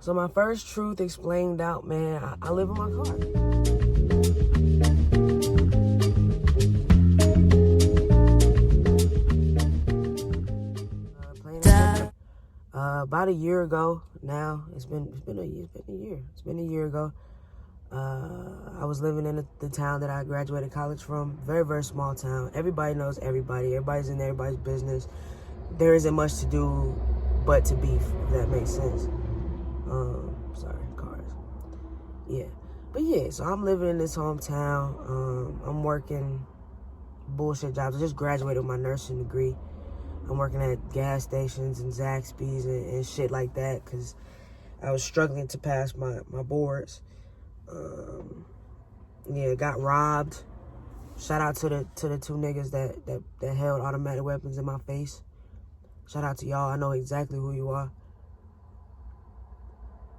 So my first truth explained out, man, I live in my car. About a year ago now, it's been a year ago. I was living in the town that I graduated college from. Very, very small town. Everybody knows everybody. Everybody's in everybody's business. There isn't much to do but to beef, if that makes sense. Sorry, cars. Yeah. But yeah, so I'm living in this hometown. I'm working bullshit jobs. I just graduated with my nursing degree. I'm working at gas stations and Zaxby's and shit like that because I was struggling to pass my boards. Yeah, got robbed. Shout out to the two niggas that held automatic weapons in my face. Shout out to y'all. I know exactly who you are.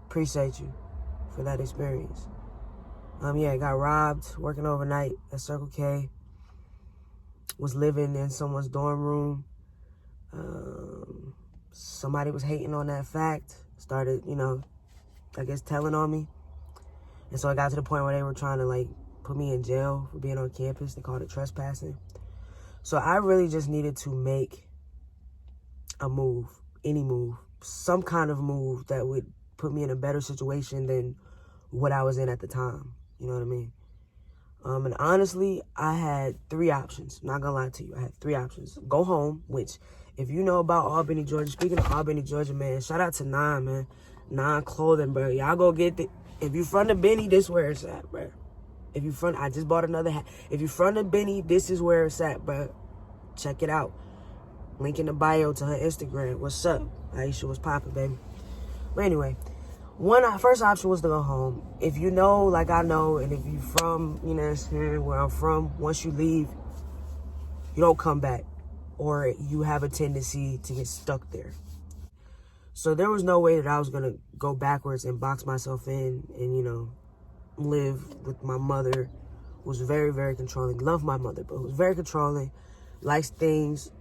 Appreciate you for that experience. Yeah, got robbed, working overnight at Circle K. Was living in someone's dorm room. Somebody was hating on that fact. Started, I guess telling on me. And so it got to the point where they were trying to, put me in jail for being on campus. They called it trespassing. So I really just needed to make a move, any move, some kind of move that would put me in a better situation than what I was in at the time. You know what I mean? And honestly, I had 3 options. I'm not gonna lie to you. I had 3 options. Go home, which, if you know about Albany, Georgia, speaking of Albany, Georgia, man, shout out to Nine, man. Nine Clothing, bro. Y'all go get it. If you from the Benny, this where it's at, bro. If you from, I just bought another hat. If you from the Benny, this is where it's at, bro. Check it out. Link in the bio to her Instagram. What's up? Aisha was popping, baby. But anyway, first option was to go home. If you know, like I know, and if you from, where I'm from, once you leave, you don't come back. Or you have a tendency to get stuck there. So there was no way that I was going to go backwards and box myself in and, live with my mother, who was very, very controlling. Love my mother, but was very controlling. Likes things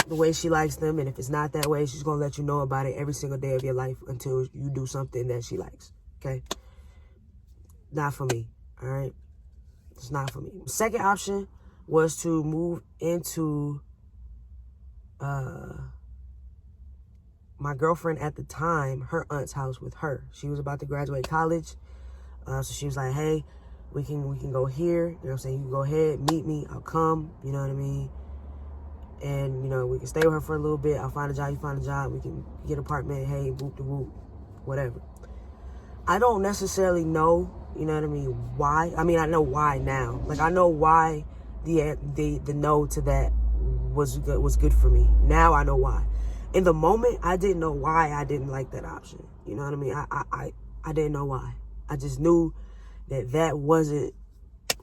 the way she likes them. And if it's not that way, she's going to let you know about it every single day of your life until you do something that she likes. Okay? Not for me. All right? It's not for me. Second option was to move into my girlfriend at the time, her aunt's house with her. She was about to graduate college. So she was like, hey, we can go here. You know what I'm saying? You can go ahead, meet me. I'll come. You know what I mean? And, we can stay with her for a little bit. I'll find a job. You find a job. We can get an apartment. Hey, whoop de whoop. Whatever. I don't necessarily know, you know what I mean, why. I mean, I know why now. I know why the no to that was good for me. Now I know why. In the moment, I didn't know why I didn't like that option. You know what I mean? I didn't know why. I just knew that wasn't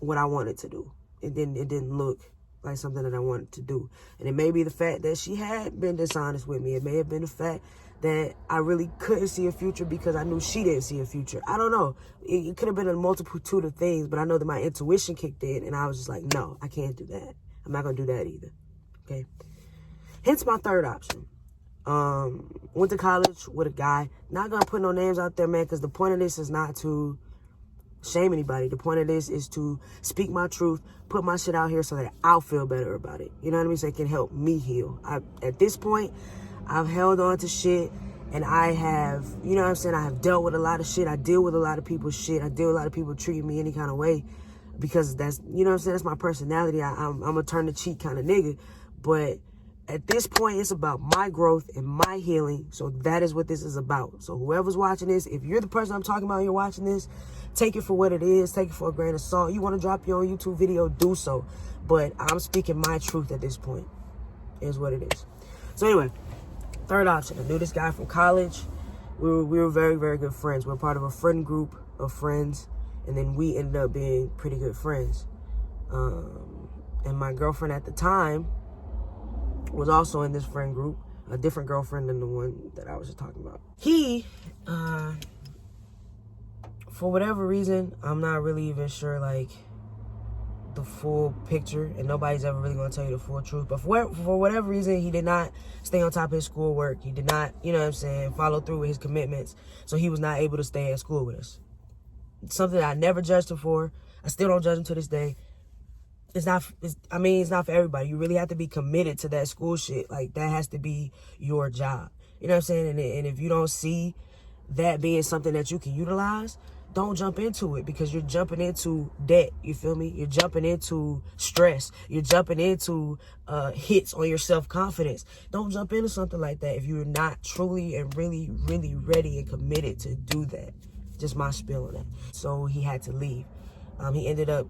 what I wanted to do. It didn't look like something that I wanted to do. And it may be the fact that she had been dishonest with me. It may have been the fact that I really couldn't see a future because I knew she didn't see a future. I don't know. It could have been a multitude of things, but I know that my intuition kicked in and I was just like, no, I can't do that. I'm not going to do that either. Okay? Hence my third option. Went to college with a guy. Not gonna put no names out there, man, because the point of this is not to shame anybody. The point of this is to speak my truth, put my shit out here so that I'll feel better about it. You know what I mean? So it can help me heal. At this point, I've held on to shit, and I have, you know what I'm saying? I have dealt with a lot of shit. I deal with a lot of people's shit. I deal with a lot of people treating me any kind of way because that's, you know what I'm saying? That's my personality. I'm a turn the cheek kind of nigga, but at this point, it's about my growth and my healing. So that is what this is about. So whoever's watching this, if you're the person I'm talking about, you're watching this, take it for what it is. Take it for a grain of salt. You want to drop your own YouTube video, do so. But I'm speaking my truth at this point, is what it is. So anyway, third option. I knew this guy from college. We were very, very good friends. We were part of a friend group of friends. And then we ended up being pretty good friends. And my girlfriend at the time was also in this friend group, a different girlfriend than the one that I was just talking about. He, for whatever reason, I'm not really even sure, the the full picture, and nobody's ever really going to tell you the full truth. But for whatever reason, he did not stay on top of his schoolwork. He did not, you know what I'm saying, follow through with his commitments. So he was not able to stay at school with us. It's something that I never judged him for. I still don't judge him to this day. It's not for everybody. You really have to be committed to that school shit. Like, that has to be your job. You know what I'm saying? And if you don't see that being something that you can utilize, don't jump into it, because you're jumping into debt. You feel me? You're jumping into stress. You're jumping into hits on your self-confidence. Don't jump into something like that if you're not truly and really, really ready and committed to do that. Just my spiel on that. So he had to leave. He ended up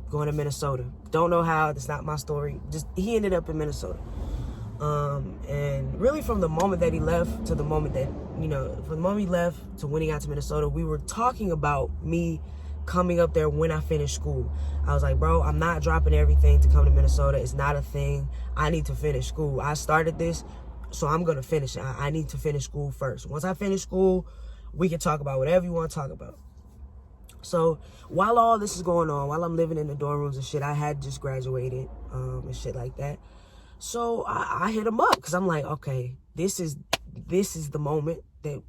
going to Minnesota. Don't know how. That's not my story. Just he ended up in Minnesota. And really from the moment that he left to the moment that, from the moment he left to when he got to Minnesota, we were talking about me coming up there when I finished school. I was like, bro, I'm not dropping everything to come to Minnesota. It's not a thing. I need to finish school. I started this, so I'm going to finish it. I need to finish school first. Once I finish school, we can talk about whatever you want to talk about. So while all this is going on, while I'm living in the dorm rooms and shit, I had just graduated and shit like that. So I hit him up because I'm like, okay, this is the moment that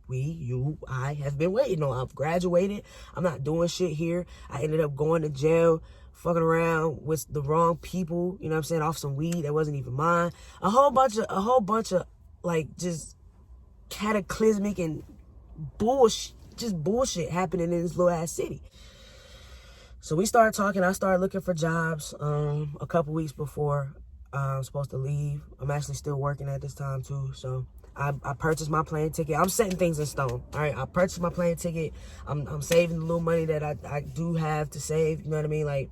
I have been waiting on. I've graduated. I'm not doing shit here. I ended up going to jail, fucking around with the wrong people, you know what I'm saying, off some weed that wasn't even mine. A whole bunch of like just cataclysmic and bullshit happening in this little ass city. So we started talking. I started looking for jobs a couple weeks before I'm supposed to leave. I'm actually still working at this time too. So I purchased my plane ticket. I'm setting things in stone. All right, I purchased my plane ticket. I'm saving the little money that I do have to save. You know what I mean? Like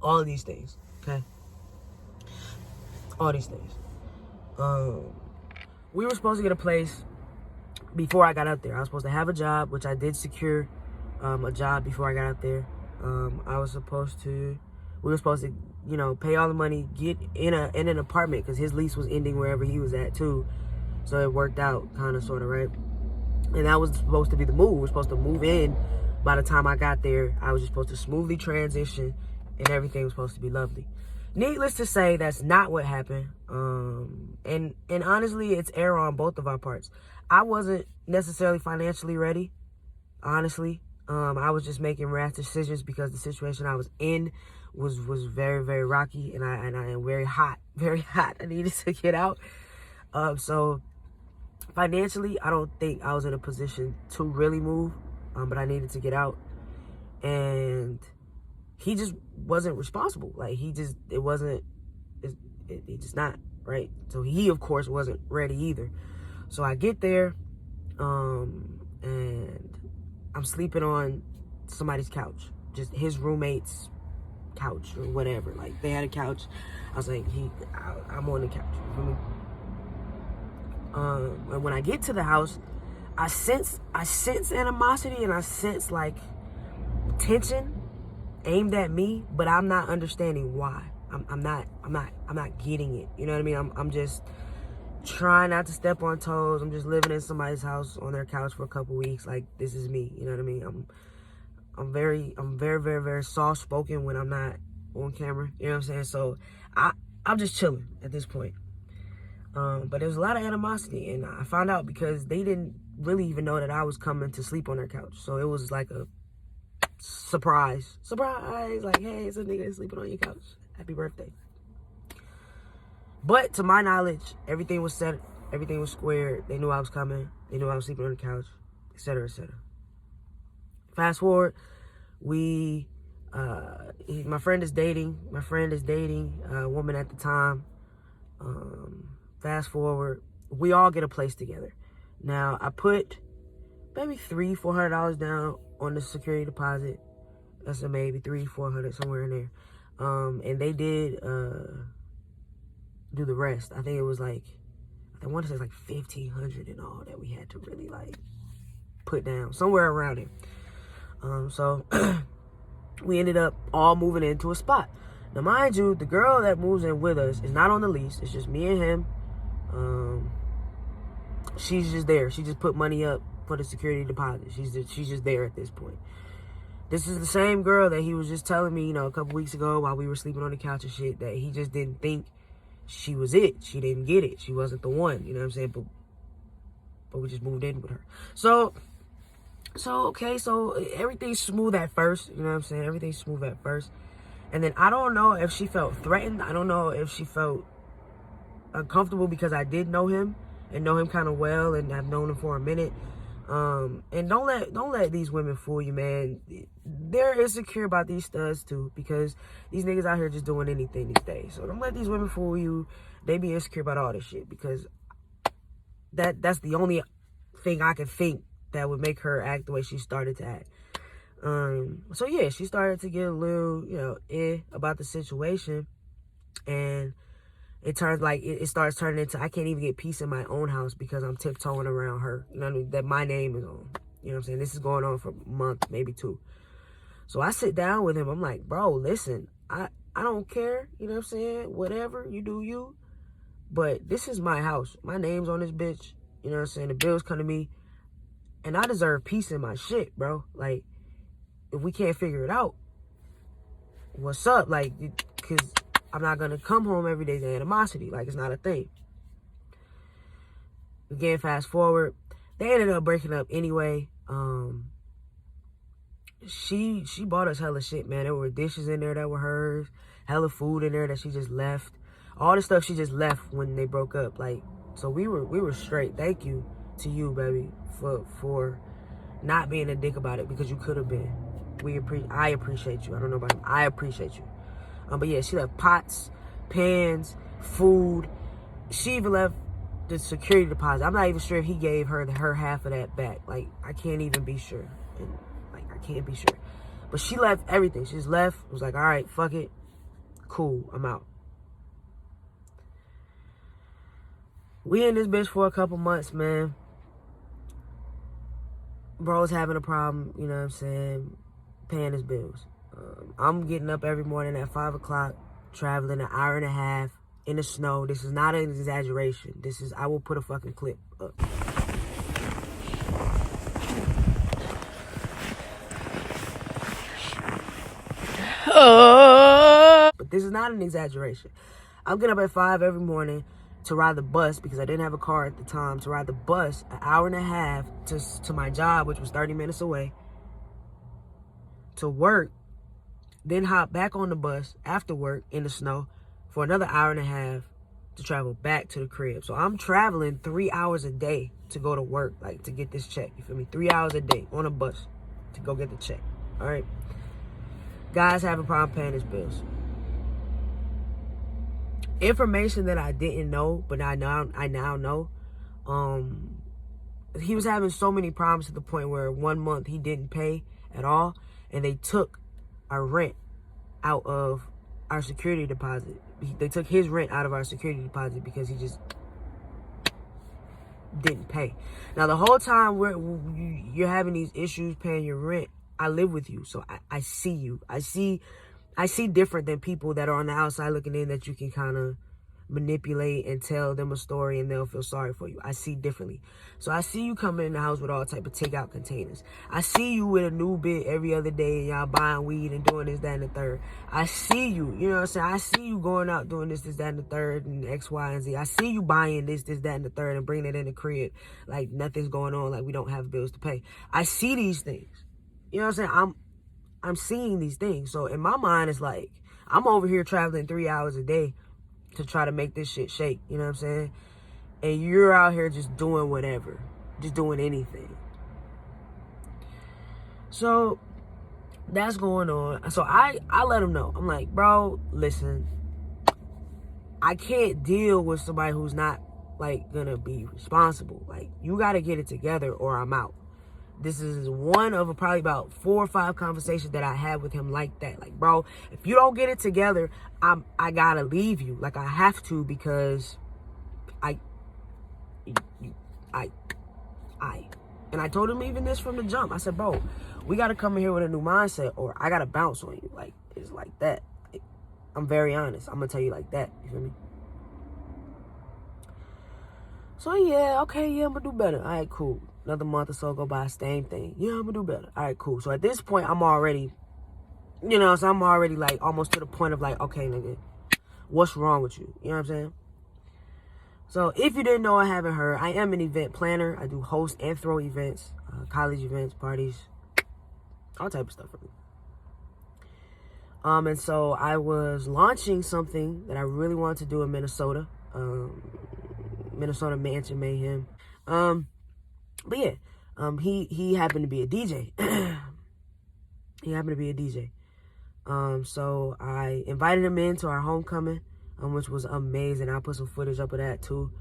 all of these things. Okay. All these things. We were supposed to get a place before I got out there. I was supposed to have a job, which I did secure a job before I got out there. We were supposed to, pay all the money, get in an apartment, because his lease was ending wherever he was at too. So it worked out kind of, sort of, right? And that was supposed to be the move. We were supposed to move in. By the time I got there, I was just supposed to smoothly transition, and everything was supposed to be lovely. Needless to say, that's not what happened. And honestly, it's error on both of our parts. I wasn't necessarily financially ready, honestly. I was just making rash decisions because the situation I was in was very, very rocky, and I am very hot. I needed to get out. So financially, I don't think I was in a position to really move, but I needed to get out. And he just wasn't responsible. Like, it's just not, right? So he, of course, wasn't ready either. So I get there, and I'm sleeping on somebody's couch, just his roommate's couch or whatever. Like, they had a couch. I was like, I'm on the couch. You feel me? And when I get to the house, I sense animosity, and I sense like tension aimed at me, but I'm not understanding why. I'm not getting it. You know what I mean? I'm just trying not to step on toes. I'm just living in somebody's house on their couch for a couple weeks. Like, this is me. You know what I mean? I'm very, very, very soft spoken when I'm not on camera. You know what I'm saying? So I'm just chilling at this point. But there was a lot of animosity, and I found out because they didn't really even know that I was coming to sleep on their couch. So it was like a surprise, like, hey, it's a nigga sleeping on your couch. Happy birthday. But to my knowledge, everything was set, everything was squared. They knew I was coming. They knew I was sleeping on the couch, etc., etc. Fast forward, my friend is dating a woman at the time. Fast forward, we all get a place together. Now, I put maybe $300-$400 down on the security deposit. That's maybe $300-$400, somewhere in there. And they did do the rest. I think it was like, I want to say it's like $1,500 and all that we had to really like put down, somewhere around it. So we ended up all moving into a spot. Now, mind you, the girl that moves in with us is not on the lease. It's just me and him. She's just there. She just put money up for the security deposit. She's just there at this point. This is the same girl that he was just telling me, you know, a couple weeks ago while we were sleeping on the couch and shit, that he just didn't think she was it. She didn't get it. She wasn't the one, you know what I'm saying? But we just moved in with her. So okay, so everything's smooth at first, you know what I'm saying? Everything's smooth at first. And then I don't know if she felt threatened. I don't know if she felt uncomfortable because I did know him and know him kind of well, and I've known him for a minute. And don't let these women fool you, man. They're insecure about these studs too, because these niggas out here just doing anything these days. So don't let these women fool you. They be insecure about all this shit, because that's the only thing I can think that would make her act the way she started to act. So yeah, she started to get a little, you know, about the situation, and it turns like it starts turning into, I can't even get peace in my own house because I'm tiptoeing around her. You know what I mean? That my name is on. You know what I'm saying? This is going on for a month, maybe 2. So I sit down with him. I'm like, bro, listen, I don't care. You know what I'm saying? Whatever, you do you. But this is my house. My name's on this bitch. You know what I'm saying? The bills come to me. And I deserve peace in my shit, bro. Like, if we can't figure it out, what's up? Like, because I'm not going to come home every day to animosity. Like, it's not a thing. Again, fast forward. They ended up breaking up anyway. She bought us hella shit, man. There were dishes in there that were hers. Hella food in there that she just left. All the stuff she just left when they broke up. Like, so we were straight. Thank you to you, baby, for not being a dick about it, because you could have been. I appreciate you. I don't know about him. I appreciate you. But yeah, she left pots, pans, food. She even left the security deposit. I'm not even sure if he gave her half of that back. Like, I can't even be sure. And, like, I can't be sure. But she left everything. She just left. Was like, all right, fuck it. Cool, I'm out. We in this bitch for a couple months, man. Bro's having a problem, you know what I'm saying, paying his bills. I'm getting up every morning at 5 o'clock, traveling an hour and a half in the snow. This is not an exaggeration. I will put a fucking clip up. But this is not an exaggeration. I'm getting up at 5 every morning to ride the bus, because I didn't have a car at the time, to ride the bus an hour and a half to my job, which was 30 minutes away, to work, then hop back on the bus after work in the snow for another hour and a half to travel back to the crib. So I'm traveling 3 hours a day to go to work, like, to get this check. You feel me? 3 hours a day on a bus to go get the check. All right? Guys having a problem paying his bills. Information that I didn't know, but I now know. He was having so many problems to the point where 1 month he didn't pay at all, and they took our rent out of our security deposit. They took his rent out of our security deposit because he just didn't pay. Now, the whole time you're having these issues paying your rent, I live with you, so I see you. I see different than people that are on the outside looking in, that you can kind of manipulate and tell them a story and they'll feel sorry for you. I see differently. So I see you coming in the house with all type of takeout containers. I see you with a new bit every other day, and y'all buying weed and doing this, that, and the third. I see you, you know what I'm saying? I see you going out doing this, that, and the third, and X, Y, and Z. I see you buying this, that, and the third, and bringing it in the crib like nothing's going on, like we don't have bills to pay. I see these things. You know what I'm saying? I'm seeing these things. So in my mind, it's like, I'm over here traveling 3 hours a day to try to make this shit shake. You know what I'm saying? And you're out here just doing whatever. Just doing anything. So that's going on. So I let him know. I'm like, bro, listen, I can't deal with somebody who's not, like, gonna be responsible. Like, you gotta get it together or I'm out. This is one of probably about 4 or 5 conversations that I had with him like that. Like, bro, if you don't get it together, I gotta leave you. Like, I have to, because and I told him even this from the jump. I said, bro, we gotta come in here with a new mindset, or I gotta bounce on you. Like, it's like that. I'm very honest. I'm gonna tell you like that. You feel me? So yeah, okay, yeah, I'm gonna do better. All right, cool. Another month or so go by, same thing. Yeah, I'm gonna do better. All right, cool. So at this point, I'm already, so I'm already like almost to the point of like, okay, nigga, what's wrong with you? You know what I'm saying? So if you didn't know or haven't heard, I am an event planner. I do host and throw events, college events, parties, all type of stuff for me. And so I was launching something that I really wanted to do in Minnesota, Minnesota Mansion Mayhem. But yeah, he happened to be a DJ. He happened to be a DJ. So I invited him into our homecoming, which was amazing. I'll put some footage up of that too.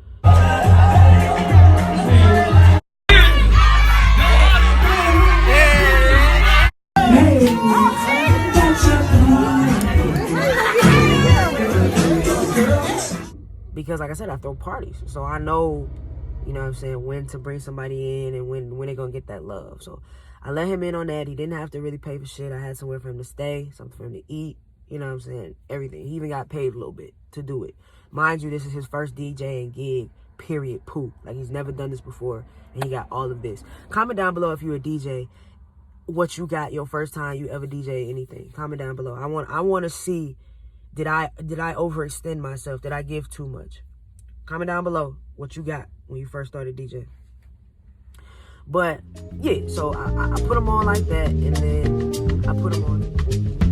Because like I said, I throw parties. So I know, you know what I'm saying, when to bring somebody in and when they're going to get that love. So I let him in on that. He didn't have to really pay for shit. I had somewhere for him to stay, something for him to eat. You know what I'm saying? Everything. He even got paid a little bit to do it. Mind you, this is his first DJing gig, period, poop. Like, he's never done this before, and he got all of this. Comment down below if you're a DJ, what you got your first time you ever DJ anything. Comment down below. I want to see, did I overextend myself? Did I give too much? Comment down below what you got when you first started DJing. But, yeah, so I put them on like that, and then I put them on